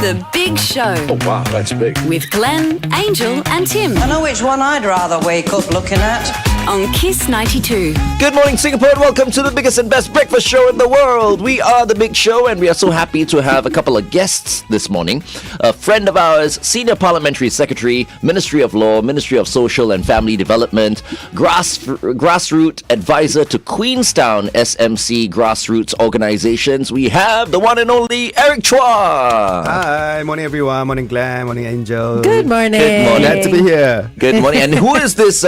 The Big Show. Oh, wow, that's big. With Glenn, Angel and Tim. I know which one I'd rather wake up looking at. On Kiss 92. Good morning, Singapore, and welcome to the biggest and best breakfast show in the world. We are The Big Show, and we are so happy to have a couple of guests this morning. A friend of ours, Senior Parliamentary Secretary, Ministry of Law, Ministry of Social and Family Development, Grassroot Advisor to Queenstown SMC Grassroots organizations. We have the one and only Eric Chua. Hi, morning everyone. Morning Glenn, morning Angel. Good morning. Good morning. Glad to be here. Good morning. And who is this,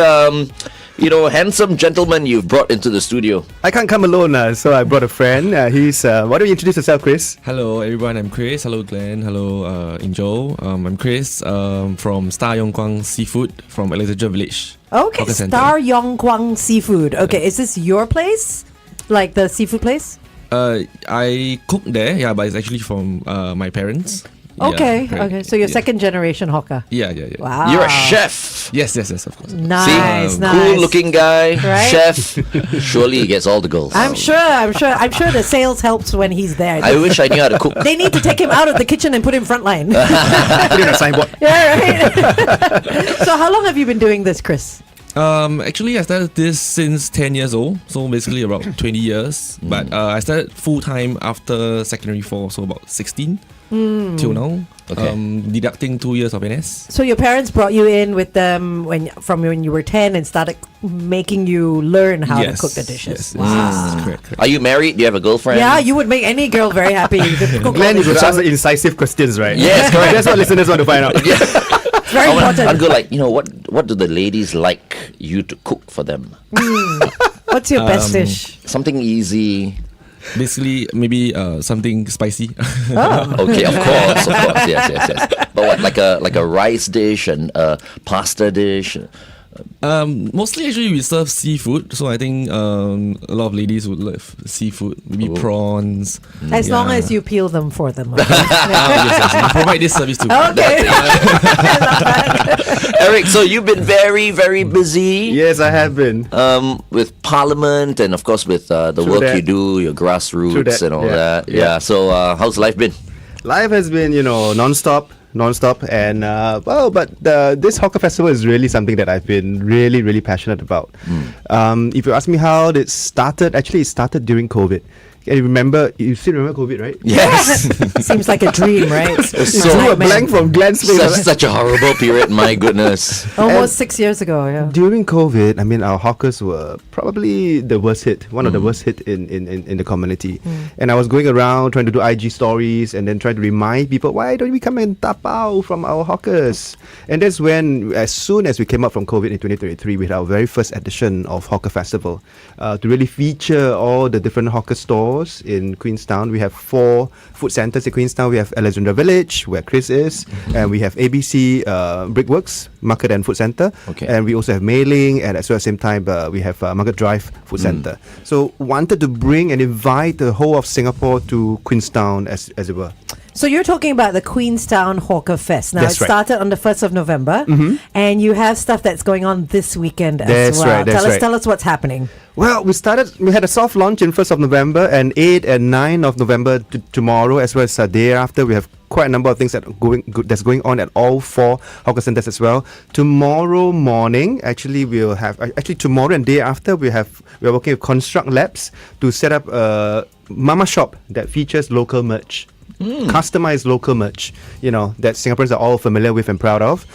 handsome gentleman you've brought into the studio? I can't come alone, so I brought a friend. Why don't you introduce yourself, Chris? Hello everyone, I'm Chris. Hello Glenn. Hello Angel. I'm Chris from Star Yong Kwang Seafood from Alexandra Village. Okay, Hawker Centre. Star Yong Kwang Seafood. Okay, is this your place? Like the seafood place? I cook there, but it's actually from my parents. Okay, Yeah, okay. So you're second generation hawker. Yeah. Wow. You're a chef. Yes, of course. Nice, nice. Cool-looking guy, Right? chef. Surely he gets all the girls. I'm sure the sales helps when he's there. I wish I knew how to cook. They need to take him out of the kitchen and put him frontline. Put in a signboard. Yeah, right. So how long have you been doing this, Chris? Actually, I started this since 10 years old, so basically about 20 years. But I started full-time after secondary 4, so about 16 till now. Okay. Deducting 2 years of NS. So your parents brought you in with them when you were 10 and started making you learn how to cook the dishes. Yes, Wow. correct. Are you married? Do you have a girlfriend? Yeah, you would make any girl very happy. You could cook all Glenn, the you could dishes. ask the incisive questions, right? Yes, correct. That's what listeners want to find out. It's very important. I'd go like, what do the ladies like you to cook for them? What's your best dish? Something easy. Basically, maybe something spicy. Okay, of course, yes. But what, like a rice dish and a pasta dish? Mostly actually we serve seafood, so I think a lot of ladies would love seafood, maybe prawns. As long as you peel them for them. Okay? Yes, we provide this service too. Okay. Eric, so you've been very, very busy. Yes, I have been. With Parliament and of course with the work that. you do, your grassroots that, and all yeah. that. Yeah. Yeah. So how's life been? Life has been, non-stop, and this hawker festival is really something that I've been really, really passionate about. If you ask me how it started, actually it started during COVID. You still remember COVID, right? Yes. Seems like a dream, right? So Drew a blank from Glenn's face. such a horrible period, my goodness. Almost 6 years ago, yeah. During COVID, our hawkers were probably the worst hit, one of the worst hit in the community. And I was going around trying to do IG stories and then trying to remind people, why don't we come and tapao from our hawkers? And that's when, as soon as we came up from COVID in 2023, we had our very first edition of Hawker Festival to really feature all the different hawker stores in Queenstown. We have 4 food centres in Queenstown. We have Alexandra Village, where Chris is, and we have ABC Brickworks Market and Food Centre, and we also have Mailing, and at the same time we have Market Drive Food Centre. So wanted to bring and invite the whole of Singapore to Queenstown as it were. So you're talking about the Queenstown HawkerFest. Now That's it started on the 1st of November, and you have stuff that's going on this weekend as well. Tell us what's happening. Well, we had a soft launch in 1st of November, and 8 and 9 of November tomorrow, as well as a day after. We have quite a number of things that's going on at all 4 hawker centres as well. Tomorrow morning, tomorrow and day after, we're working with Construct Labs to set up a mama shop that features local merch. Customized local merch, that Singaporeans are all familiar with and proud of.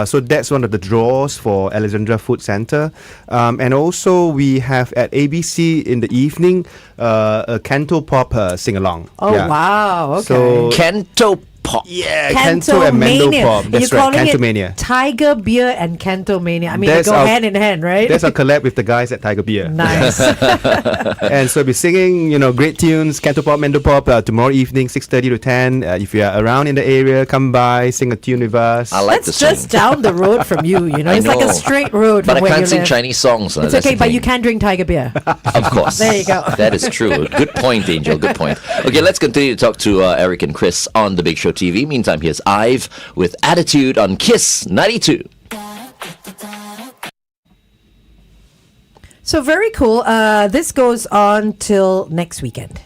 So that's one of the draws for Alexandra Food Centre. And also we have at ABC in the evening a Canto Pop sing-along. Oh, wow. Okay. So Canto Pop. Yeah, Canto and Mando Pop. That's right, Cantomania. Tiger Beer and Cantomania. I mean, That's they go our- hand in hand, right? That's our collab with the guys at Tiger Beer. Nice. And so we'll be singing, great tunes, Canto Pop, Mando Pop, tomorrow evening, 6:30 to 10. If you are around in the area, come by, sing a tune with us. I like That's the song. just down the road from you, It's like a know. straight road But from I where can't you sing live. Chinese songs. It's that's okay, the but thing. you can drink Tiger Beer. Of course. There you go. That is true. Good point, Angel. Good point. Okay, let's continue to talk to Eric and Chris on The Big Show TV. Meantime, here's Ive with Attitude on Kiss 92. So very cool. This goes on till next weekend.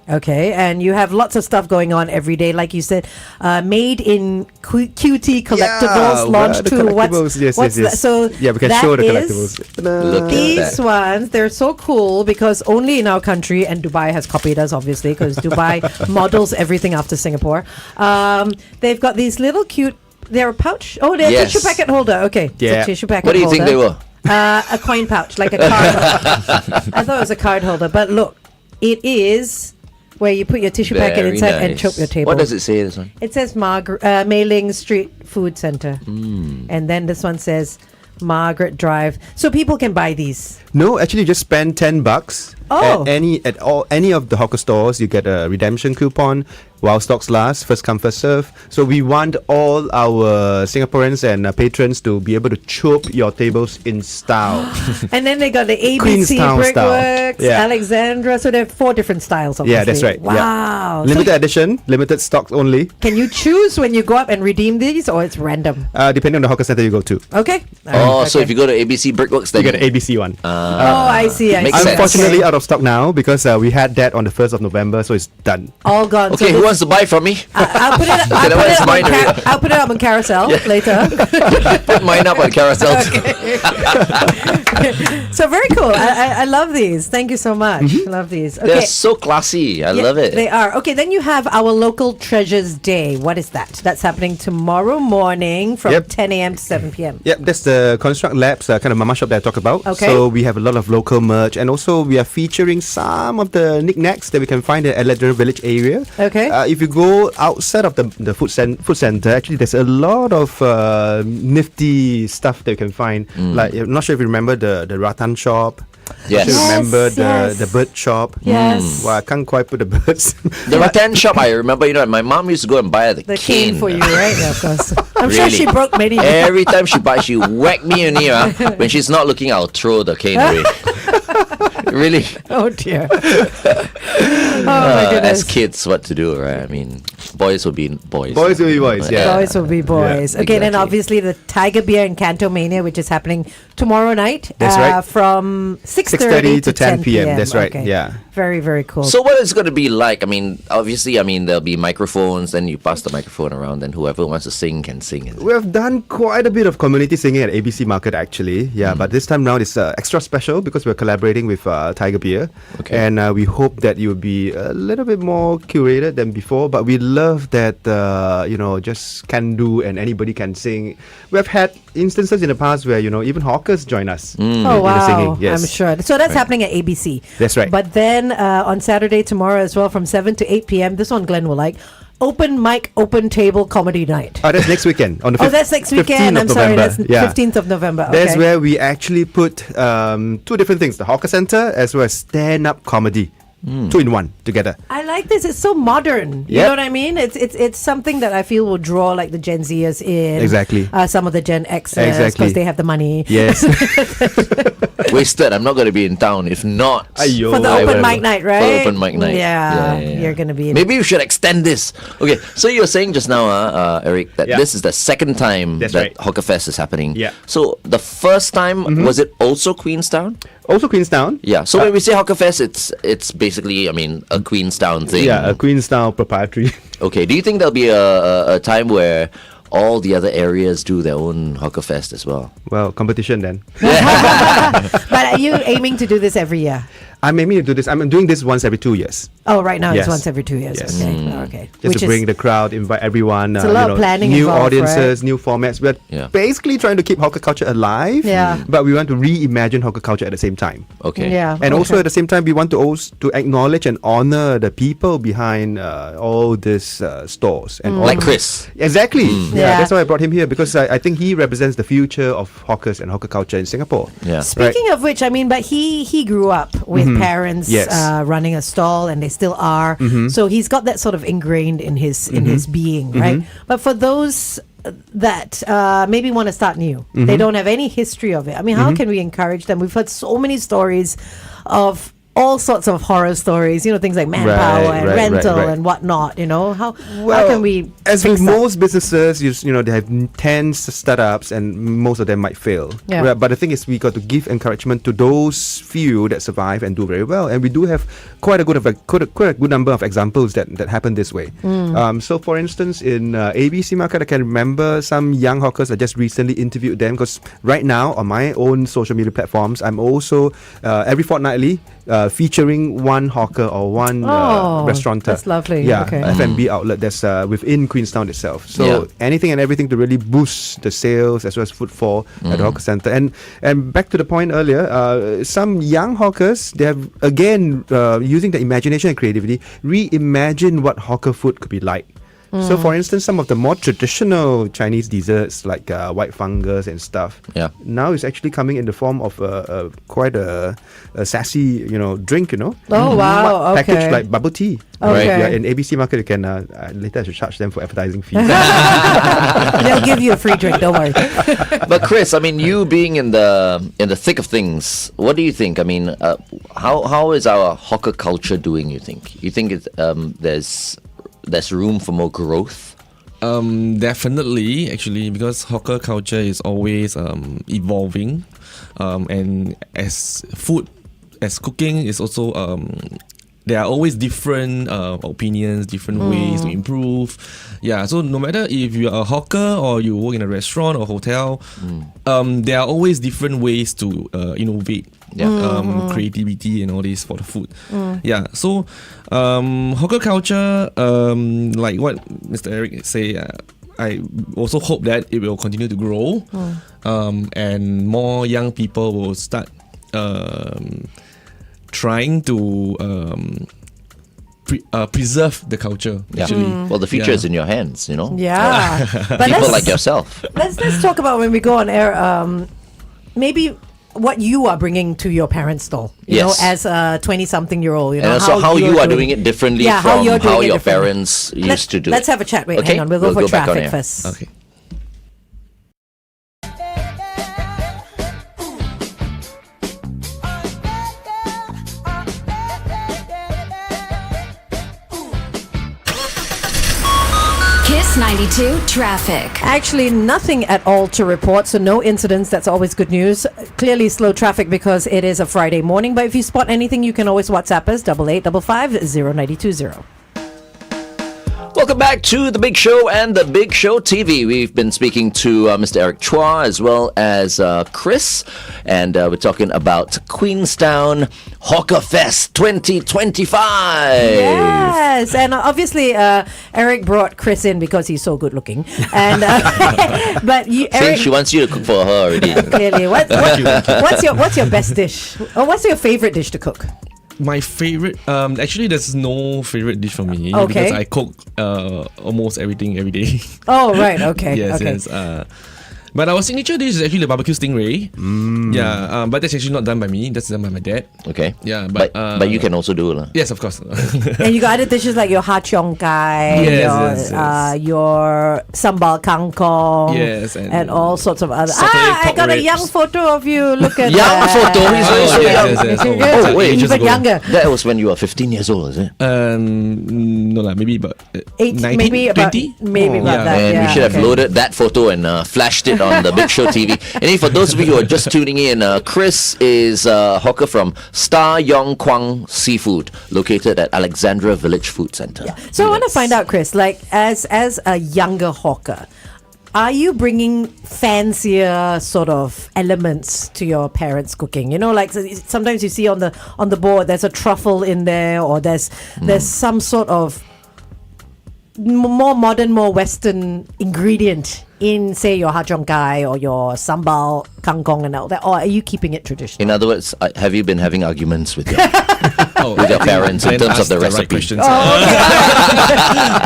Okay, and you have lots of stuff going on every day, like you said. Made in QT collectibles launched the to collectibles. Yes. that? So yeah, we can that show the is- collectibles. Look at These that. ones, they're so cool because only in our country, and Dubai has copied us, obviously, because Dubai models everything after Singapore. They've got these little cute. They're a pouch. Oh, they're Yes. tissue packet holder. Okay, it's Yeah. a tissue packet. What do you holder. think they were? A coin pouch, like a card. I thought it was a card holder, but look, it is where you put your tissue packet Very inside and nice. choke your table. What does it say, this one? It says Mei Ling Street Food Center, and then this one says Margaret Drive. So people can buy these. No, actually, just spend $10 Oh. at any of the hawker stores. You get a redemption coupon while stocks last. First come, first serve. So we want all our Singaporeans and patrons to be able to chop your tables in style. And then they got the ABC Queenstown style. Brickworks, Yeah. Alexandra. So there are 4 different styles. Obviously. Yeah, that's right. Wow. Yeah. So Limited edition, limited stocks only. can you choose when you go up and redeem these, or it's random? Depending on the hawker center you go to. Okay. Oh, so Okay. if you go to ABC Brickworks, You then get an ABC one. Oh, I see. I Makes see. sense. Unfortunately, Okay. out of stock now because we had that on the 1st of November, so it's done. All gone. Okay, So who this- wants to buy from me? I'll put it. that one is mine already. I'll put it up on carousel later. Put mine up on carousel. So very cool. I love these. Thank you so much. Love these. Okay. They're so classy. I Yeah, love it. They are. Okay, then you have our Local Treasures Day. What is that? That's happening tomorrow morning from Yep. 10 a.m. to 7 p.m. Yep, that's the Construct Labs kind of mama shop that I talk about. Okay. So we have a lot of local merch, and also we are featuring some of the knickknacks that we can find at Alexandra Village area. Okay. If you go outside of the food center, actually there's a lot of nifty stuff that you can find. Like, I'm not sure if you remember the rattan shop. Yes. Not sure you remember Yes. the bird shop. Yes. Well, I can't quite put the birds. The rattan shop, I remember, my mom used to go and buy the cane for you, right? Yeah, of course. I'm sure Really? she broke many. Every time she buys, she whack me in here. When she's not looking, I'll throw the cane away. Really? Oh dear. Oh my goodness. As kids, what to do, right? I mean, boys will be boys. Boys will be boys, yeah. Boys will be boys. Yeah, Okay, then exactly. obviously the Tiger Beer and Canto Mania, which is happening tomorrow night. That's right. From 6:30 to 10 p.m. That's right, Okay. yeah. Very, very cool. So what is it going to be like? I mean, obviously, there'll be microphones. Then you pass the microphone around, and whoever wants to sing can sing. We have done quite a bit of community singing at ABC Market actually. Yeah, but this time round it's extra special because we're collaborating with Tiger Beer. Okay. And we hope that it will be a little bit more curated than before. But we love that, just can do and anybody can sing. We've had instances in the past where, even hawkers join us. Oh in the wow! singing, yes. I'm sure. So that's happening at ABC. That's right. But then on Saturday tomorrow as well, from 7 to 8 p.m. This one Glenn will like. Open mic, open table comedy night. That's next weekend. On the Oh, that's next 15th weekend. of I'm sorry, November. that's Yeah. 15th of November. Okay. That's where we actually put 2 different things: the hawker center as well as stand-up comedy, 2 in 1 together. I like this. It's so modern. You Yep. know what I mean? It's something that I feel will draw like the Gen Zers in. Exactly. Some of the Gen Xers Exactly. because they have the money. Yes. Wasted. I'm not going to be in town. If not, Aiyo. For the I open will- mic night, For right? the open mic night. Yeah, you're gonna be. Maybe you should extend this. Okay, so you were saying just now, Eric, that Yeah. this is the second time That's that right. HawkerFest is happening. Yeah. So the first time, was it also Queenstown? Also Queenstown. Yeah. So when we say HawkerFest, it's basically, a Queenstown thing. Yeah, a Queenstown proprietary. Okay. Do you think there'll be a time where all the other areas do their own HawkerFest as well? Well, competition then. But are you aiming to do this every year? I'm aiming to do this. I'm doing this once every 2 years. Oh, right now Yes. it's once every 2 years. Yes. Okay, okay. Just to bring the crowd, invite everyone. It's a lot of planning new involved, audiences, new formats. We're Yeah. basically trying to keep hawker culture alive. Yeah. But we want to reimagine hawker culture at the same time. Okay. Yeah. And also okay. at the same time, we want to also to acknowledge and honor the people behind all these stores and all Like Chris. Exactly. Yeah. That's why I brought him here because I think he represents the future of hawkers and hawker culture in Singapore. Yeah. Speaking of which, but he grew up with parents Yes. running a stall, and they still are. So he's got that sort of ingrained in his being, right? But for those that maybe want to start new, they don't have any history of it. How can we encourage them? We've heard so many stories of all sorts of horror stories, things like manpower and rental and whatnot, how can we as fix with that? most businesses, they have 10 startups and most of them might fail. Yeah. But the thing is, we got to give encouragement to those few that survive and do very well, and we do have quite a good number of examples that happen this way. So for instance, in ABC market, I can remember some young hawkers. I just recently interviewed them because right now on my own social media platforms, I'm also every fortnightly featuring one hawker or one restaurateur. That's lovely. Yeah, Okay. F&B outlet that's within Queenstown itself. So anything and everything to really boost the sales as well as footfall at the hawker centre. And back to the point earlier, some young hawkers, they have again using the imagination and creativity, reimagine what hawker food could be like. So, for instance, some of the more traditional Chinese desserts like white fungus and stuff, now is actually coming in the form of quite a sassy, drink, Oh, wow. packaged Okay. like bubble tea. Okay. Yeah, in ABC Market, you can later I should charge them for advertising fees. They'll give you a free drink, don't worry. But Chris, I mean, you being in the thick of things, what do you think? I mean, how is our hawker culture doing? You think there's room for more growth? Definitely, actually, because hawker culture is always evolving, and as cooking is also there are always different opinions, different ways to improve. Yeah, so no matter if you are a hawker or you work in a restaurant or hotel, there are always different ways to innovate. Creativity and all this for the food. Yeah, so hawker culture, like what Mr. Eric say, I also hope that it will continue to grow, and more young people will start trying to preserve the culture. Actually, Well, the future is in your hands, Yeah. But People like yourself. let's talk about when we go on air, maybe what you are bringing to your parents' stall, as a 20-something-year-old. And also how you are doing it differently from you're doing how it your differently. parents used to do Let's it. have a chat. Wait, Okay, hang on. We'll go for back on traffic air. first. okay. Kiss 92 traffic. Actually, nothing at all to report, so no incidents. That's always good news. Clearly slow traffic because it is a Friday morning, but if you spot anything, you can always WhatsApp us, 8855 0920. Welcome back to The Big Show and The Big Show TV. We've been speaking to Mr. Eric Chua as well as Chris, and we're talking about Queenstown HawkerFest 2025. Yes, and obviously Eric brought Chris in because he's so good looking. And but you, See, Eric, she wants you to cook for her already. clearly, what's your best dish? Or what's your favorite dish to cook? My favorite, actually, there's no favorite dish for me Okay. because I cook almost everything every day. Oh, right, okay. yes, okay. yes. But our signature dish is actually the barbecue stingray. Yeah, but that's actually not done by me. That's done by my dad. Okay. Yeah, But you can also do it. Yes, of course. And you got other dishes like your ha cheong gai, Yes, your sambal kangkong, Yes, and all sorts of other. Sauteed I pork got a ribs. young photo of you. Look at Young that. photo? He's very so young. yes. Oh, wait, ages even ago. younger. That was when you were 15 years old, is it? No, maybe about 19, maybe about 20? maybe about yeah. that. And yeah, we should have okay. loaded that photo and flashed it on the Big Show TV. And for those of you who are just tuning in, Chris is a hawker from Star Yong Kwang Seafood, located at Alexandra Village Food Centre. So I want to find out, Chris, like as a younger hawker, are you bringing fancier sort of elements to your parents' cooking? Like sometimes you see on the board there's a truffle in there, or there's some sort of more modern, more Western ingredient in, say, your ha cheong gai or your sambal kangkong and all that, or are you keeping it traditional? In other words, have you been having arguments with your With your parents in terms of the recipe? Right questions.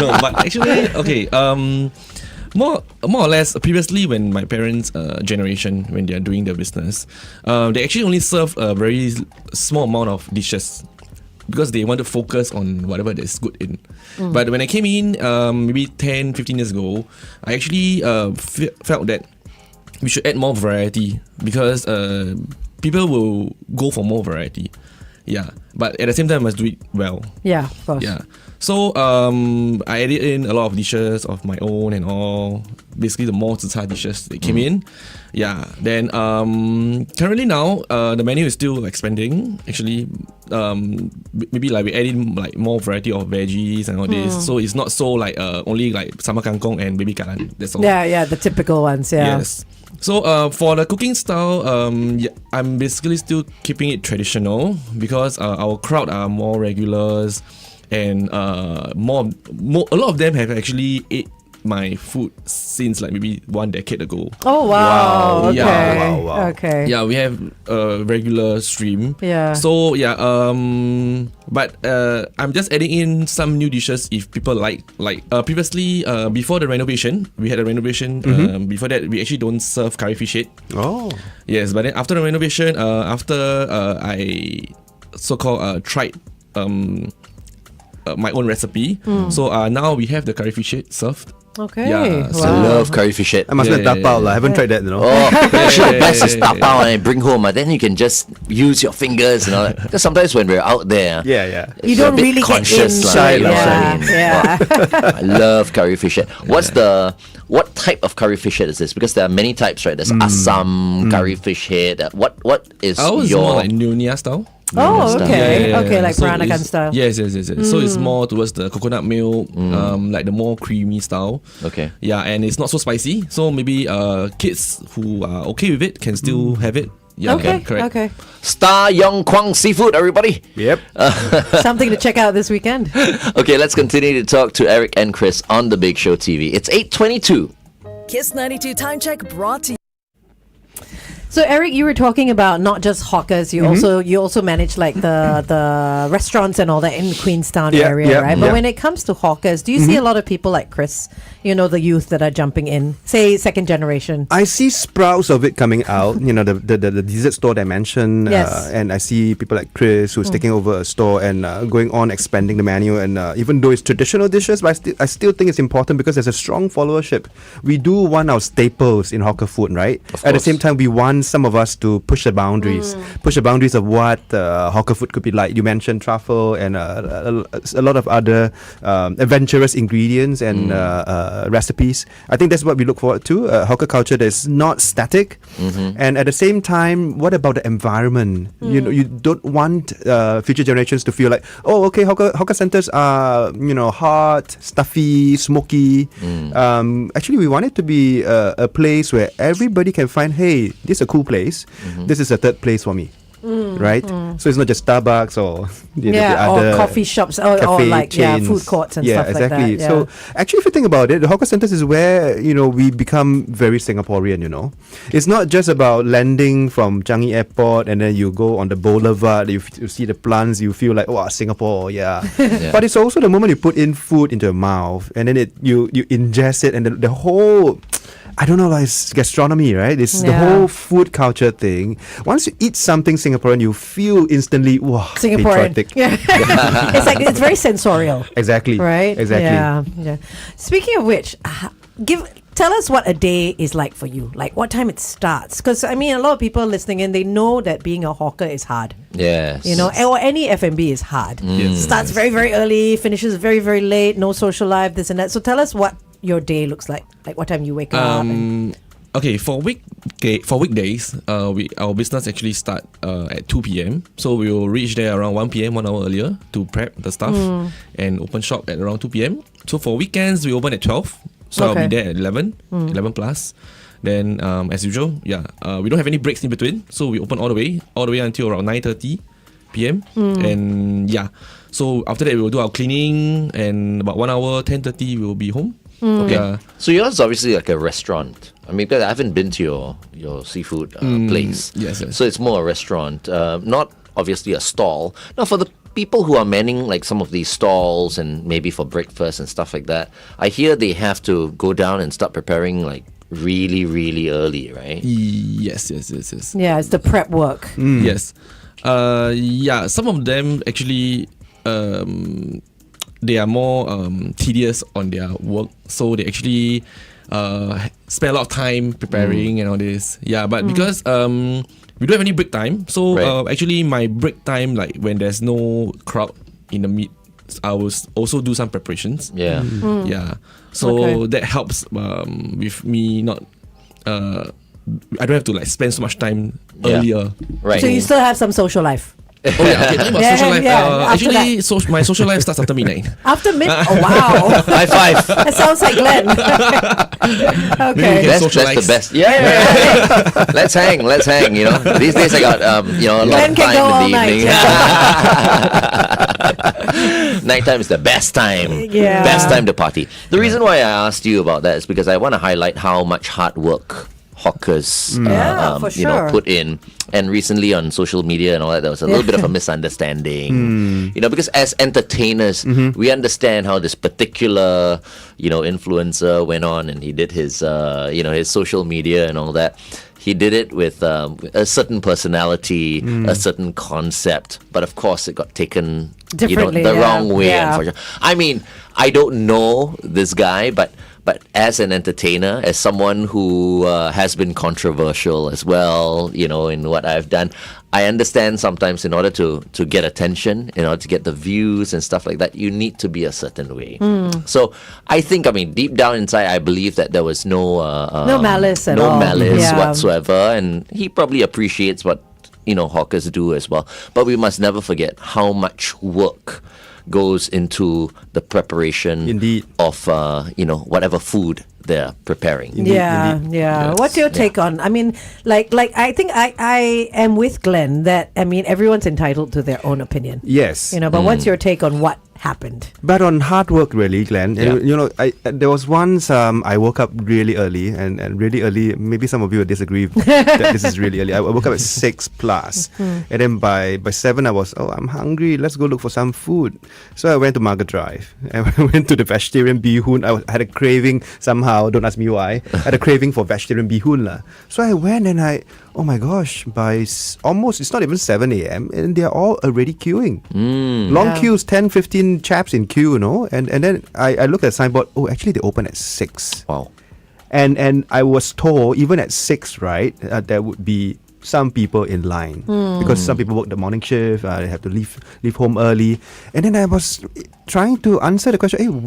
No, but actually, okay. More or less, previously when my parents' generation, when they are doing their business, they actually only serve a very small amount of dishes because they want to focus on whatever that's good in. But when I came in, maybe 10, 15 years ago, I actually felt that we should add more variety because people will go for more variety. Yeah, but at the same time, I must do it well. Yeah, of course. Yeah. So I added in a lot of dishes of my own and all. Basically, the more zi dishes that came in. Yeah. Then currently now the menu is still expanding. Actually, maybe like we add in like more variety of veggies and all this. So it's not so like only like sambal kangkong and baby kalan. That's all. Yeah, the typical ones. Yeah. Yes. So for the cooking style, I'm basically still keeping it traditional because our crowd are more regulars, and a lot of them have actually ate my food since like maybe 1 decade ago. Oh wow! Wow. Okay. Yeah. Wow. Okay. Yeah, we have a regular stream. Yeah. So yeah, but I'm just adding in some new dishes if people like previously before the renovation, we had a renovation. Before that, we actually don't serve curry fish head. Oh. Yes, but then after the renovation, after I so-called tried my own recipe, so now we have the curry fish head served. Okay. Yeah, so I Wow. love curry fish head. I must Yeah, not tap yeah, out. I haven't tried that, you know. Oh, actually, the best is tap out and bring home. Then you can just use your fingers and all that. Because sometimes when we're out there, Yeah. You you're don't a bit really get conscious, into like, it. you know what I Yeah. mean? Yeah. I love curry fish head. What type of curry fish head is this? Because there are many types, right? There's Assam curry fish head. What is Ours is your more like Nyonya style. Oh, stuff. okay. Yeah. Okay, like So Peranakan it's- style. Yes. So it's more towards the coconut milk, like the more creamy style. Okay. Yeah, and it's not so spicy. So maybe kids who are okay with it can still have it. Yeah, Okay. correct. Okay. Star Yong Kwang seafood, everybody? Yep. Something to check out this weekend. Okay, let's continue to talk to Eric and Chris on The Big Show TV. It's 8:22. Kiss 92 Time Check brought to you. So Eric, you were talking about not just hawkers. You also manage like the restaurants and all that in Queenstown Yeah, area, yeah, right? But yeah. when it comes to hawkers, do you see a lot of people like Chris? You know, the youth that are jumping in, say second generation. I see sprouts of it coming out. You know, the dessert store that I mentioned, Yes. and I see people like Chris who's taking over a store and going on expanding the menu. And even though it's traditional dishes, but I still think it's important because there's a strong followership. We do want our staples in hawker food, right? At the course. same time, we want some of us to push the boundaries, of what hawker food could be like. You mentioned truffle and a lot of other adventurous ingredients and recipes. I think that's what we look forward to. Hawker culture that is not static, and at the same time, what about the environment? You know, you don't want future generations to feel like, oh, okay, hawker centers are hot, stuffy, smoky. Actually, we want it to be a place where everybody can find, hey, this is a cool place. This is a third place for me. Right? So it's not just Starbucks or the other or coffee shops or cafe like chains. food courts and Yeah, stuff exactly. like that. So actually, if you think about it, the hawker centers is where we become very Singaporean. It's not just about landing from Changi Airport and then you go on the boulevard. You see the plants, you feel like, oh, Singapore, yeah. But it's also the moment you put in food into your mouth and then you ingest it, and the whole, I don't know, like it's gastronomy, right? It's the whole food culture thing. Once you eat something Singaporean, you feel instantly, wow, Singaporean. patriotic. Yeah. it's very sensorial. Exactly. Right? Exactly. Yeah. Speaking of which, tell us what a day is like for you. Like what time it starts. Because I mean, a lot of people listening in, they know that being a hawker is hard. Yes. Or any F&B is hard. Starts very, very early, finishes very, very late, no social life, this and that. So tell us what your day looks like. Like what time you wake up. Okay, for weekdays, our business actually start at 2 p.m. So we will reach there around 1 p.m. 1 hour earlier to prep the stuff and open shop at around 2 p.m. So for weekends, we open at 12. So I'll be there at 11 plus. Then as usual, we don't have any breaks in between. So we open all the way until around 9:30 p.m. And so after that we will do our cleaning, and about 1 hour, 10:30 we will be home. Okay. Yeah. So yours is obviously like a restaurant. I mean, because I haven't been to your seafood place. Yes. So it's more a restaurant, not obviously a stall. Now, for the people who are manning like some of these stalls and maybe for breakfast and stuff like that, I hear they have to go down and start preparing like really, really early, right? Yes. Yeah, it's the prep work. Yes. Some of them actually they are more tedious on their work, so they actually spend a lot of time preparing and all this. Yeah, but because we don't have any break time. So Right. actually, my break time, like when there's no crowd in the meet, I will also do some preparations. Yeah. Yeah. So Okay. that helps with me not. I don't have to like spend so much time Yeah. earlier. Right. So you still have some social life. Oh yeah, okay, talking about Yeah, social life. yeah, after Actually, my social life starts after midnight. After mid, oh wow, High five. that sounds like Glenn. Maybe we Okay. can That's the socialize. best. Yeah. Let's hang. You know, these days I got a lot Glenn of can go all time in the night, evening. Nighttime is the best time. Yeah. Best time to party. The reason why I asked you about that is because I want to highlight how much hard work hawkers Yeah, for sure. put in. And recently on social media and all that, there was a little bit of a misunderstanding. Because as entertainers, we understand how this particular, influencer went on and he did his, his social media and all that. He did it with a certain personality, a certain concept, but of course it got taken Differently, the yeah. wrong way. Yeah. Unfortunately, I mean, I don't know this guy, but as an entertainer, as someone who has been controversial as well, in what I've done, I understand sometimes in order to get attention, in order to get the views and stuff like that, you need to be a certain way. So I think, deep down inside, I believe that there was no malice at no all. malice Yeah. whatsoever, and he probably appreciates what hawkers do as well. But we must never forget how much work goes into the preparation Indeed. of whatever food they're preparing. Yeah, Indeed. yeah. Yes. What's your take on? I mean, like I think I am with Glenn that everyone's entitled to their own opinion. Yes. But what's your take on what happened? But on hard work, really, Glenn. And, there was once I woke up really early, and really early. Maybe some of you will disagree that this is really early. I woke up at 6+, and then by 7 I was, I'm hungry. Let's go look for some food. So I went to Margaret Drive. I went to the vegetarian bihun. I had a craving somehow. Don't ask me why. I had a craving for vegetarian bihun lah. So I went and oh my gosh, by almost, it's not even 7 a.m. and they're all already queuing. Long queues, 10, 15 chaps in queue, and then I looked at the signboard, actually they open at 6. Wow. And I was told, even at 6, right, there would be some people in line because some people work the morning shift, they have to leave home early. And then I was trying to answer the question,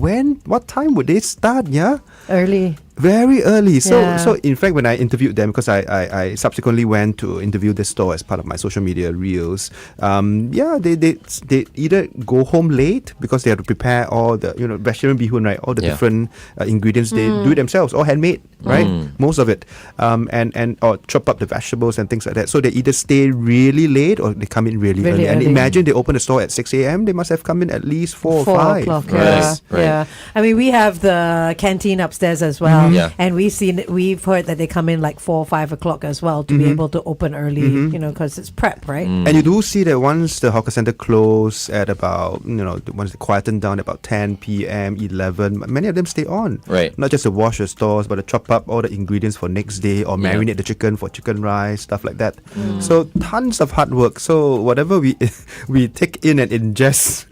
what time would they start, yeah? Early. Very early. So Yeah. in fact, when I interviewed them, because I subsequently went to interview this store as part of my social media reels, they either go home late because they have to prepare all the vegetarian bihun, right? All the different ingredients they do it themselves, all handmade, right? Most of it, and or chop up the vegetables and things like that. So they either stay really late or they come in really early. And early. imagine they open the store at 6 a.m. They must have come in at least 4 or 4 5. o'clock. Right, Yeah, right. yeah. I mean, we have the canteen upstairs as well, Yeah. and we've heard that they come in like 4 or 5 o'clock as well to be able to open early, because it's prep, right? And you do see that once the hawker center close at about, once they quieten down at about 10 p.m., 11, many of them stay on. Right. Not just to wash the stores, but to chop up all the ingredients for next day or marinate the chicken for chicken rice, stuff like that. So tons of hard work. So whatever we take in and ingest,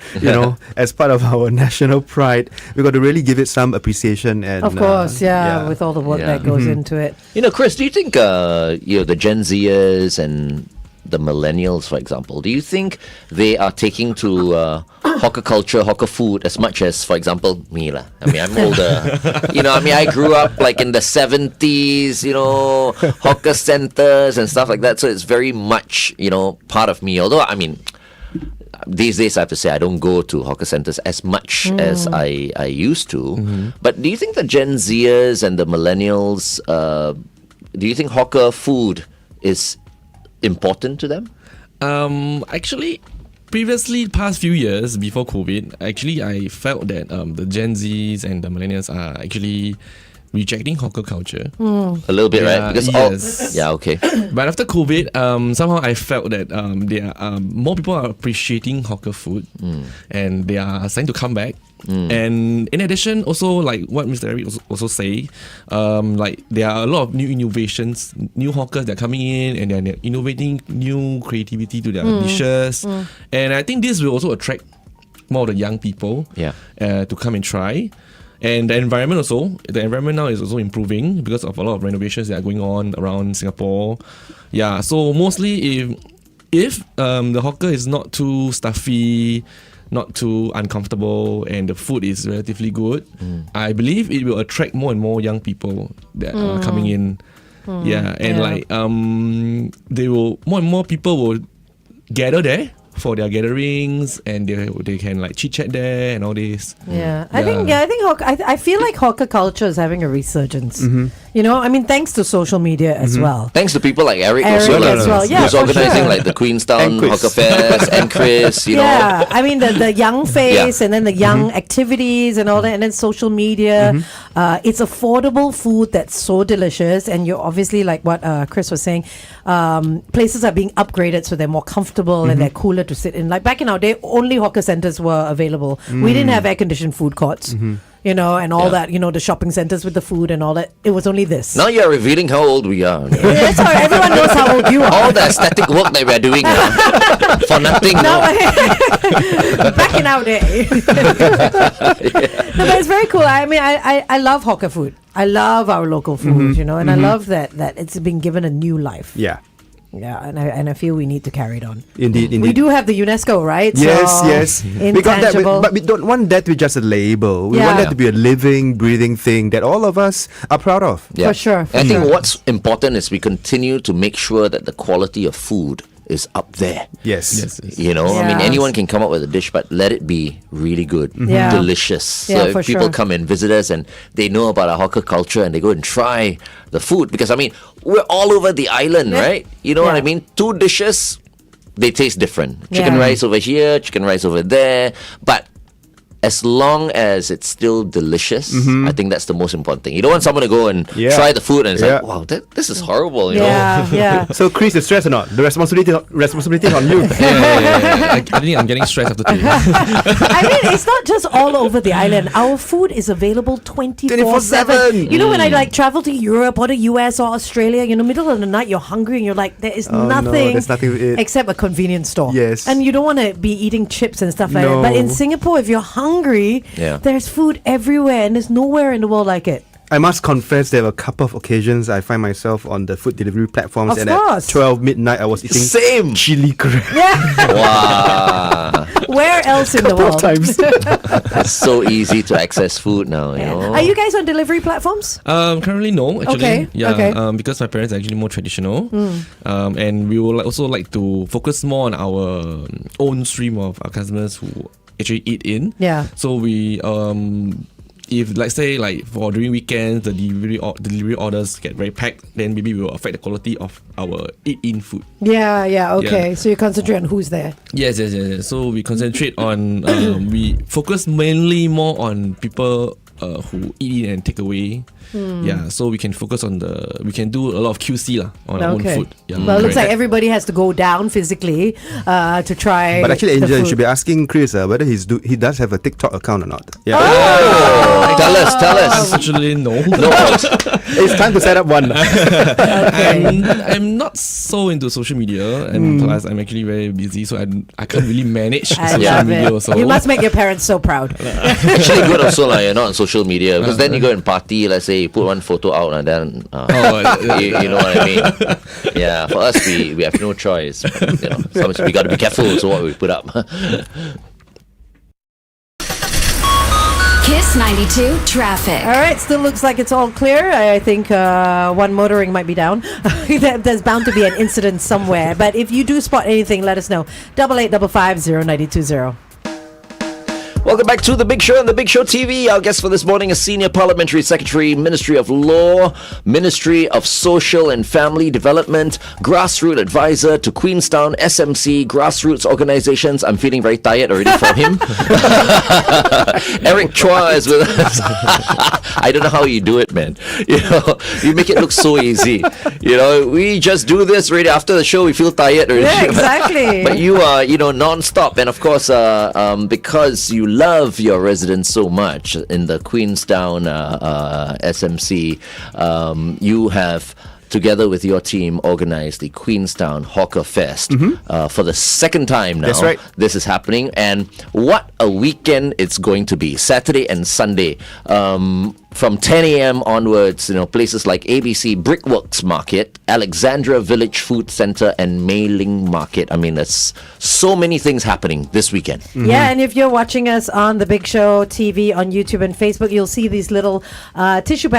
as part of our national pride, we got to really give it some appreciation. And Of course, with all the work Yeah. that goes into it. Chris, do you think the Gen Zers and the millennials, for example, do you think they are taking to hawker culture, hawker food as much as, for example, me lah? I'm older. I grew up like in the 70s, hawker centers and stuff like that. So it's very much, part of me. Although, these days I have to say I don't go to hawker centers as much as I used to. But do you think the Gen Zers and the millennials, do you think hawker food is important to them? Actually, previously, past few years before COVID, actually I felt that the Gen Zs and the millennials are actually rejecting hawker culture. A little bit, Yeah, right? Because yes. okay. But after COVID, somehow I felt that there are more people are appreciating hawker food, and they are starting to come back. And in addition, also like what Mr. Eric also say, like there are a lot of new innovations, new hawkers that are coming in, and they're innovating new creativity to their dishes. And I think this will also attract more of the young people to come and try. And the environment also, the environment now is also improving because of a lot of renovations that are going on around Singapore. Yeah, so mostly if the hawker is not too stuffy, not too uncomfortable, and the food is relatively good, I believe it will attract more and more young people that are coming in. Yeah, and like they will more and more people will gather there for their gatherings, and they can like chit chat there and all this. I think I feel like hawker culture is having a resurgence. You know, I mean, thanks to social media as well. Thanks to people like Eric Eric also, as well. Yeah, who's for organizing sure. like the Queenstown And Chris. HawkerFest and Chris, you know. Yeah, I mean the young face and then the young activities and all that, and then social media. It's affordable food that's so delicious, and you're obviously like what Chris was saying. Places are being upgraded so they're more comfortable and they're cooler to sit in. Like back in our day, only hawker centers were available. We didn't have air conditioned food courts. You know, and all that, you know, the shopping centers with the food and all that. It was only this. Now you're revealing how old we are. That's all right. Everyone knows how old you are. All the aesthetic work that we're doing for nothing. No, No. back in our day. No, but it's very cool. I mean, I love hawker food. I love our local food, you know, and I love that it's been given a new life. Yeah. Yeah, and I feel we need to carry it on. Indeed. We do have the UNESCO, right? Yes. So, We got that, intangible. but we don't want that to be just a label. We want that to be a living, breathing thing that all of us are proud of. For sure. I think what's important is we continue to make sure that the quality of food is up there. Yes. You know, I mean, Yes. anyone can come up with a dish, but let it be really good, Yeah. delicious. Yeah, So for if people sure. come and visit us and they know about our hawker culture and they go and try the food, because I mean, we're all over the island, right? You know what I mean? Two dishes, they taste different. Chicken Yeah. rice over here, chicken rice over there, but as long as it's still delicious, I think that's the most important thing. You don't want someone to go and try the food and it's like, wow, this is horrible, you know? Yeah. So, Chris, you stressed or not? The responsibility is on you. I think I'm getting stressed after today. I mean, it's not just all over the island. Our food is available 24/7. You know, when I like travel to Europe or the US or Australia, you know, middle of the night, you're hungry and you're like, there is Oh, no, nothing, there's nothing to eat. except a convenience store. Yes. And you don't want to be eating chips and stuff like No. that. But in Singapore, if you're hungry, there's food everywhere and there's nowhere in the world like it. I must confess, there were a couple of occasions I find myself on the food delivery platforms, Of and course. at 12 midnight I was eating Same. chili crab. Wow. Where else in the Couple of world? times. It's so easy to access food now, you know? Are you guys on delivery platforms? Currently no, actually. Okay, Yeah. okay. Because my parents are actually more traditional. And we will also like to focus more on our own stream of our customers who actually eat in. Yeah. So we if let's say like for during weekends the delivery orders get very packed, then maybe we will affect the quality of our eat-in food. Yeah, okay. Yeah. So you concentrate on who's there. Yes. So we concentrate on we focus mainly more on people who eat in and take away. Yeah, so we can focus on we can do a lot of QC on our own food. Yeah, Well, it looks like correct. everybody has to go down physically to try. But actually, the Angel, you food. should be asking Chris whether he does have a TikTok account or not. Yeah. Oh, tell us. Unfortunately, no. It's time to set up one. I'm not so into social media, and plus I'm actually very busy, so I can't really manage I social love media. it. Also, You must make your parents so proud. Actually, good also, like, you're not on social media, because then you go and party, let's say, you put one photo out and then you know what I mean. Yeah, for us we have no choice. You know, sometimes we got to be careful also what we put up. Kiss 92 traffic. All right, still looks like it's all clear. I think one motoring might be down. There's bound to be an incident somewhere. But if you do spot anything, let us know. 8855 Welcome back to The Big Show and The Big Show TV. Our guest for this morning is Senior Parliamentary Secretary, Ministry of Law, Ministry of Social and Family Development, Grassroot Advisor to Queenstown, SMC, Grassroots organizations. I'm feeling very tired already from him. Eric Chua is with us. I don't know how you do it, man. You know, you make it look so easy. You know, we just do this right after the show. We feel tired already. Yeah, exactly. But you are, non-stop. And of course, because you love your residents so much in the Queenstown SMC, you have together with your team, organized the Queenstown HawkerFest for the second time now. That's right. This is happening, and what a weekend it's going to be. Saturday and Sunday. From 10 a.m. onwards, places like ABC Brickworks Market, Alexandra Village Food Centre, and Mei-Ling Market. I mean, there's so many things happening this weekend. Yeah, and if you're watching us on The Big Show TV on YouTube and Facebook, you'll see these little tissue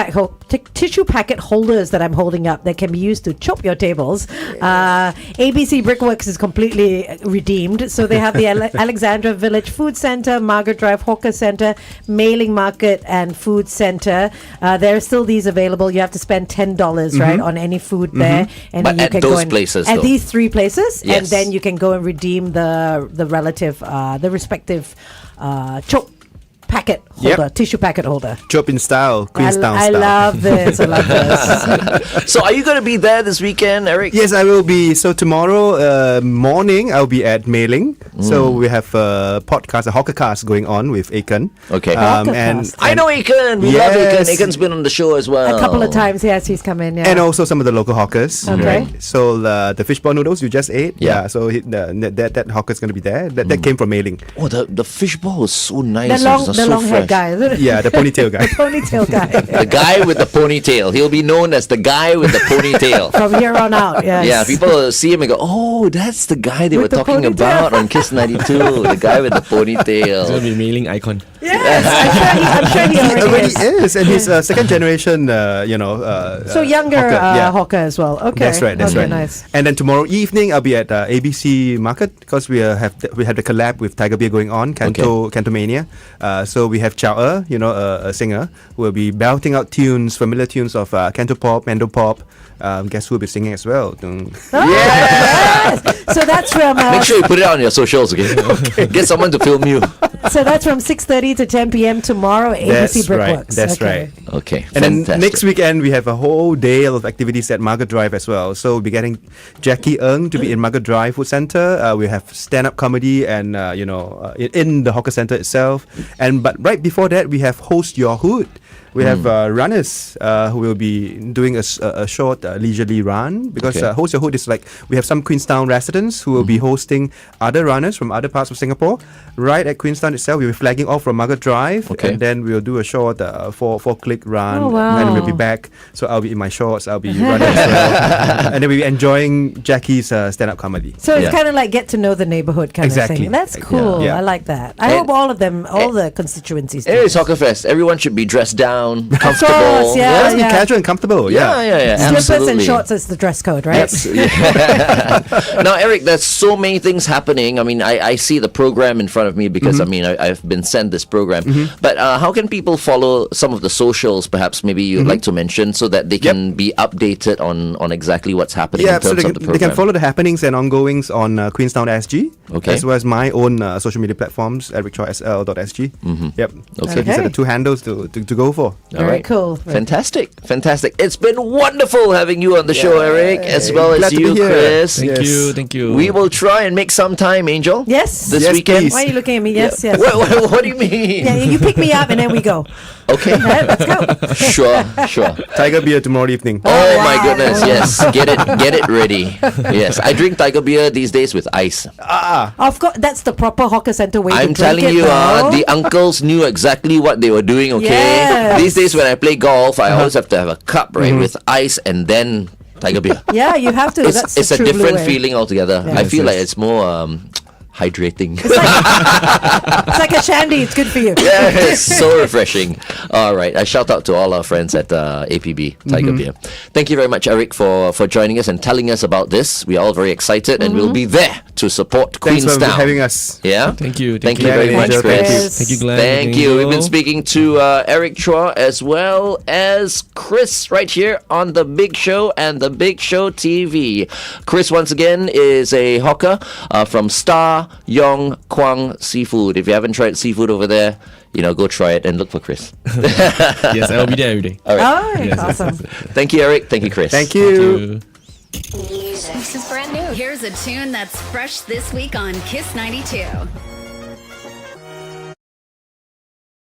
packet holders that I'm holding up that can be used to chop your tables. ABC Brickworks is completely redeemed. So they have the Alexandra Village Food Centre, Margaret Drive Hawker Centre, Mei-Ling Market, and Food Centre. There are still these available. You have to spend $10, right, on any food there, and But then you at can those go and, places, at though. these 3 places, and Yes. then you can go and redeem the respective choke packet holder, tissue packet holder. Chop in style, Queenstown I style. love this. I love this. So are you going to be there this weekend, Eric? Yes, I will be. So tomorrow morning, I'll be at Mei-Ling. So we have a podcast, a HawkerCast going on with Aiken. Okay. And HawkerCast. I know Aiken. We love Aiken. Yes. Aiken's been on the show as well. A couple of times, yes, he's come in. Yeah. And also some of the local hawkers. Okay. So the fishball noodles you just ate. Yeah. So that hawker's going to be there. That came from Mei-Ling. Oh, the fishball was so nice. the It was long so haired fresh. guy, isn't it? Yeah, the ponytail guy. Ponytail guy. The guy with the ponytail. He'll be known as the guy with the ponytail. From here on out, yes. Yeah, people will see him and go, "Oh, that's the guy they With were the talking ponytail." about on Kiss 92. The guy with the It's gonna ponytail." be Mei-Ling icon. Yes, I'm sure he He already already is. is, and he's a second generation, So younger hawker as well. Okay. That's right. That's okay, right. Nice. And then tomorrow evening, I'll be at ABC Market because we have the collab with Tiger Beer going on, Cantomania. So we have Chua, a singer, who will be belting out tunes, familiar tunes of Cantopop, Mandopop. Guess who will be singing as well? Yes. So that's from. Make sure you put it out on your socials, okay? Get someone to film you. So that's from 6:30 to 10 p.m. tomorrow. ABC That's right. Brickworks. That's Okay. right. Okay, And then fantastic. next weekend we have a whole day of activities at Margaret Drive as well. So we'll be getting Jackie Ng to be in Margaret Drive Food Centre. We have stand-up comedy and in the hawker centre itself. But right before that we have Host Your Hood. We have runners who will be doing a short leisurely run because Okay. Host Your Hood is like we have some Queenstown residents who will be hosting other runners from other parts of Singapore. Right at Queenstown itself, we'll be flagging off from Margaret Drive, Okay. and then we'll do a short four-click run, Oh, wow. and we'll be back. So I'll be in my shorts, I'll be running as well, and then we'll be enjoying Jackie's stand-up comedy. So it's Yeah. kind of like get to know the neighborhood kind of Exactly. thing. That's cool. Yeah. I like that. I hope all of them, all the constituencies. do It is this. HawkerFest. Everyone should be dressed down, comfortable. course, yeah. Let's be casual and comfortable. Yeah, Slippers absolutely. and shorts is the dress code, right? Now, Eric, there's so many things happening. I mean, I see the program in front of me because I've been sent this program. But how can people follow some of the socials? Perhaps maybe you'd like to mention so that they can be updated on exactly what's happening in Yeah, so terms they of the can, program. they can follow the happenings and ongoings on Queenstown SG, Okay. as well as my own social media platforms, ericchoisl.sg. Yep. Okay. So these are the two handles to go for. All Very right. cool. Fantastic. It's been wonderful having you on the show, Eric, as well Glad as to be you, here. Chris. Thank you. We will try and make some time, Angel. Yes. This Yes, weekend. please. Why are you looking at me? Yes, yes. What do you mean? Yeah, you pick me up and then we go. Okay. All right, let's go. Sure. Tiger beer tomorrow evening. Oh my wow. goodness, yes. Get it ready. Yes. I drink tiger beer these days with ice. Of course, that's the proper hawker center way to I'm drink telling it, you, though. the uncles knew exactly what they were doing, okay? Yes. These days when I play golf, I always have to have a cup, right, with ice and then tiger beer. Yeah, you have to. That's It's the a true blue different way. feeling altogether. I Yes, feel like it's more hydrating. It's like a shandy. It's good for you. Yeah, it's so refreshing. All right, I shout out to all our friends at APB Tiger Beer. Thank you very much, Eric, for joining us and telling us about this. We're all very excited, and we'll be there to support Thanks for Queenstown. having us. Yeah, Thank you. Thank you Glenn very and much, Angel. Chris. Chris. Thank you, Glenn. Thank you. We've been Angel. speaking to Eric Chua as well as Chris right here on The Big Show and The Big Show TV. Chris, once again, is a hawker from Star, Yong, Kwang Seafood. If you haven't tried seafood over there, go try it and look for Chris. Yes, I'll be there every day. All right. Oh, Yes, awesome. Thank you, Eric. Thank you, Chris. Thank Thank you. you. This is brand new. Here's a tune that's fresh this week on Kiss 92.